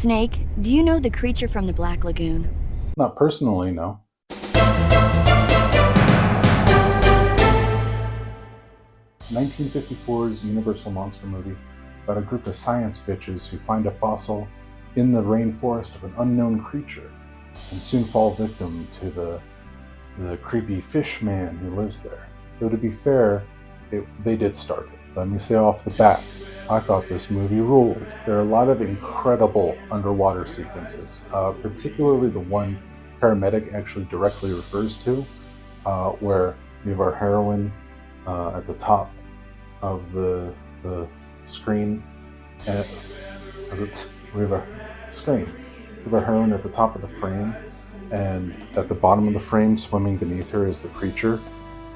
Snake, do you know the creature from the Black Lagoon? Not personally, no. 1954's Universal Monster movie about a group of science bitches who find a fossil in the rainforest of an unknown creature and soon fall victim to the creepy fish man who lives there. Though to be fair, they did start it. Let me say off the bat, I thought this movie ruled. There are a lot of incredible underwater sequences, particularly the one Paramedic actually directly refers to, where we have our heroine at the top of the screen, and we have a screen. We have our heroine at the top of the frame, and at the bottom of the frame, swimming beneath her, is the creature.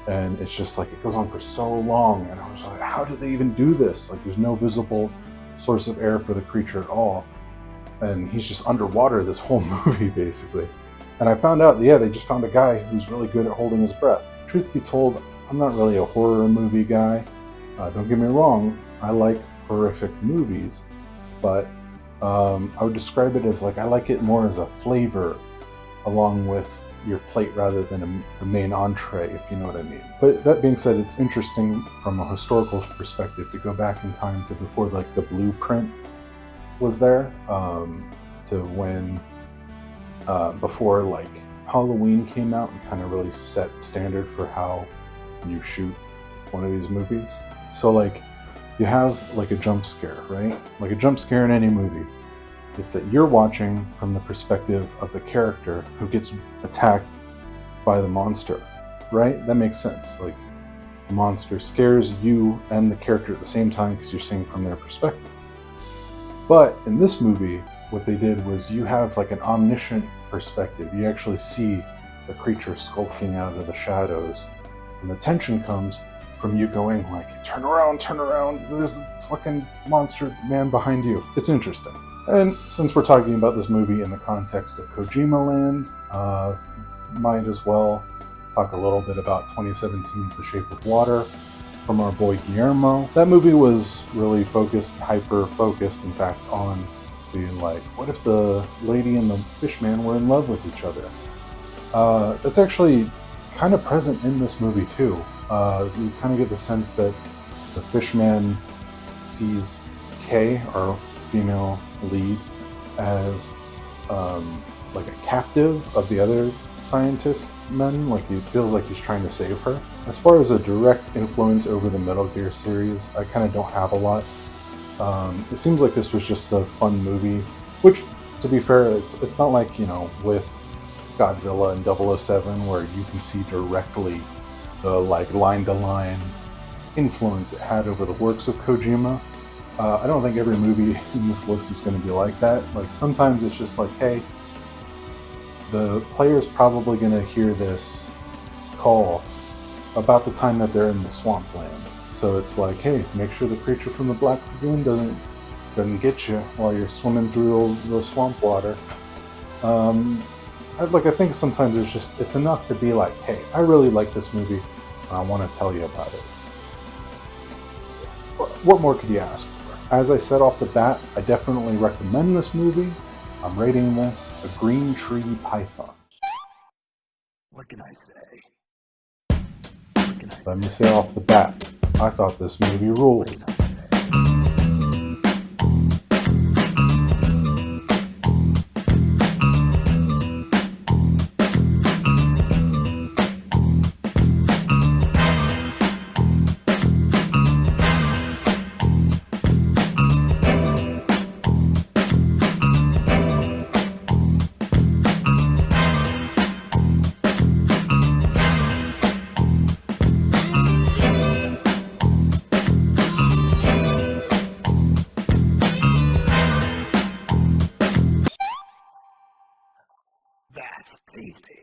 And it's just like, it goes on for so long, and I was like, how did they even do this? Like, there's no visible source of air for the creature at all, and he's just underwater this whole movie, basically. And I found out, yeah, they just found a guy who's really good at holding his breath. Truth be told, I'm not really a horror movie guy. Don't get me wrong, I like horrific movies, but I would describe it as like, I like it more as a flavor along with your plate rather than the main entree, if you know what I mean. But that being said, it's interesting from a historical perspective to go back in time to before like the blueprint was there, to when before like Halloween came out and kind of really set standard for how you shoot one of these movies. So like you have like a jump scare, right? Like a jump scare in any movie. It's that you're watching from the perspective of the character who gets attacked by the monster, right? That makes sense. Like, the monster scares you and the character at the same time because you're seeing from their perspective. But in this movie, what they did was you have like an omniscient perspective. You actually see the creature skulking out of the shadows. And the tension comes from you going like, turn around, there's a fucking monster man behind you. It's interesting. And since we're talking about this movie in the context of Kojima Land, might as well talk a little bit about 2017's The Shape of Water from our boy Guillermo. That movie was really hyper-focused, in fact, on being like, what if the lady and the fishman were in love with each other? That's actually kind of present in this movie too. You kind of get the sense that the fishman sees Kay, our female lead, as like a captive of the other scientist men. Like, he feels like he's trying to save her. As far as a direct influence over the Metal Gear series, I kind of don't have a lot. It seems like this was just a fun movie, which, to be fair, it's not like, you know, with Godzilla and 007 where you can see directly the like line-to-line influence it had over the works of Kojima. I don't think every movie in this list is going to be like that. Like, sometimes it's just like, hey, the player's probably going to hear this call about the time that they're in the swampland. So it's like, hey, make sure the creature from the Black Lagoon doesn't get you while you're swimming through the swamp water. I think sometimes it's enough to be like, hey, I really like this movie, and I want to tell you about it. What more could you ask for? As I said off the bat, I definitely recommend this movie. I'm rating this a green tree python. What can I say? Let me say off the bat, I thought this movie ruled. That's tasty.